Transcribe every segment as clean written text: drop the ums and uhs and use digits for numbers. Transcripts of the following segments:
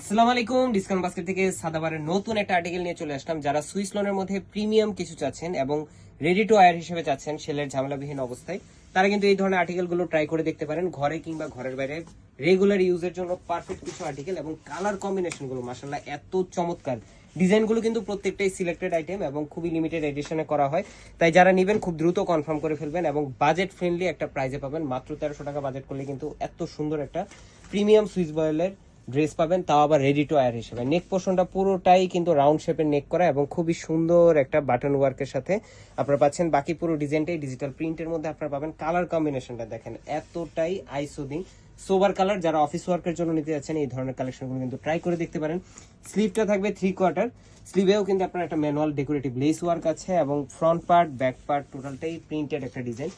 আসসালামু আলাইকুম। Discount basket থেকে সাদাবারের নতুন একটা আর্টিকেল নিয়ে চলে আসলাম। যারা সুইস লোনের মধ্যে প্রিমিয়াম কিছু চাচ্ছেন এবং রেডি টু আয়ার হিসেবে চাচ্ছেন সেলের ঝামেলাবিহীন অবস্থায়, তারা কিন্তু এই ধরনের আর্টিকেলগুলো ট্রাই করে দেখতে পারেন। ঘরে কিংবা ঘরের বাইরে রেগুলার ইউজের জন্য পারফেক্ট কিছু আর্টিকেল এবং কালার কম্বিনেশনগুলো মাশাআল্লাহ এত চমৎকার। ডিজাইনগুলো কিন্তু প্রত্যেকটাই সিলেক্টেড আইটেম এবং খুবই লিমিটেড এডিশনে করা হয়। তাই যারা নেবেন খুব দ্রুত কনফার্ম করে ফেলবেন এবং বাজেট ফ্রেন্ডলি একটা প্রাইজে পাবেন। মাত্র 1300 টাকা বাজেট করলে কিন্তু এত সুন্দর একটা প্রিমিয়াম সুইস বয়েলের ড্রেস পাবেন, তাও আবার রেডি টু আয়ার হিসেবে। নেক পোর্শনটা পুরোটাই কিন্তু রাউন্ড শেপের নেক করা এবং খুবই সুন্দর একটা বাটন ওয়ার্কের সাথে আপনারা পাচ্ছেন। বাকি পুরো ডিজাইনটাই ডিজিটাল প্রিন্টের মধ্যে আপনারা পাবেন। কালার কম্বিনেশনটা দেখেন এতটাই আইসোদিং সোবার কালার। যারা অফিস ওয়ার্কের জন্য নিতে যাচ্ছেন এই ধরনের কালেকশনগুলো কিন্তু ট্রাই করে দেখতে পারেন। স্লিভটা থাকবে 3/4, স্লিভেও কিন্তু আপনার একটা ম্যানুয়াল ডেকোরেটিভ লেস ওয়ার্ক আছে এবং ফ্রন্ট পার্ট ব্যাক পার্ট টোটালটাই প্রিন্টেড একটা ডিজাইন।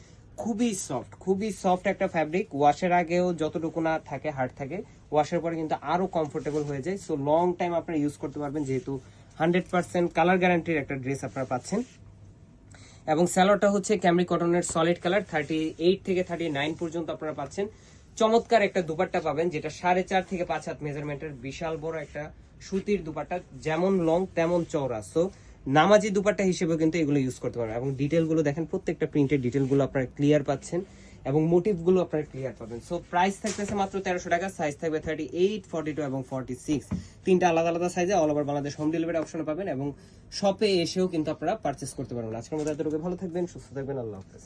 খুবই সফট একটা ফ্যাব্রিক। ওয়াশের আগেও যতটুকু না থাকে হার্ড থাকে, ওয়াশের পরে কিন্তু আরো কমফোর্টেবল হয়ে যায়। সো লং টাইম আপনারা ইউজ করতে পারবেন, যেহেতু 100% কালার গ্যারান্টির একটা ড্রেস আপনারা পাচ্ছেন। এবং স্যালোয়ারটা হচ্ছে ক্যামরি কটনের সলিড কালার, 38 থেকে 39 পর্যন্ত আপনারা পাচ্ছেন। চমৎকার একটা দুপাট্টা পাবেন, যেটা 4.5 থেকে 5 হাত মেজারমেন্টের বিশাল বড় একটা সুতির দুপাট্টা, যেমন লং তেমন চওড়া। সো নামাজি দুপাট্টা হিসেবে কিন্তু এগুলো ইউজ করতে পারবেন। এবং ডিটেল গুলো দেখেন, প্রত্যেকটা প্রিন্টের ডিটেল গুলো আপনারা ক্লিয়ার পাচ্ছেন এবং মোটিভ গুলো আপনারা ক্লিয়ার পাবেন। সো প্রাইস থাকতেছে মাত্র 1300 টাকা। সাইজ থাকবে 38, 42 এবং 46, তিনটা আলাদা আলাদা সাইজে all over Bangladesh home delivery option পাবেন এবং শপে এসেও কিন্তু আপনারা পারচেস করতে পারবেন। আজকের মতো এতটুকু, ভালো থাকবেন, সুস্থ থাকবেন, আল্লাহ হাফেজ।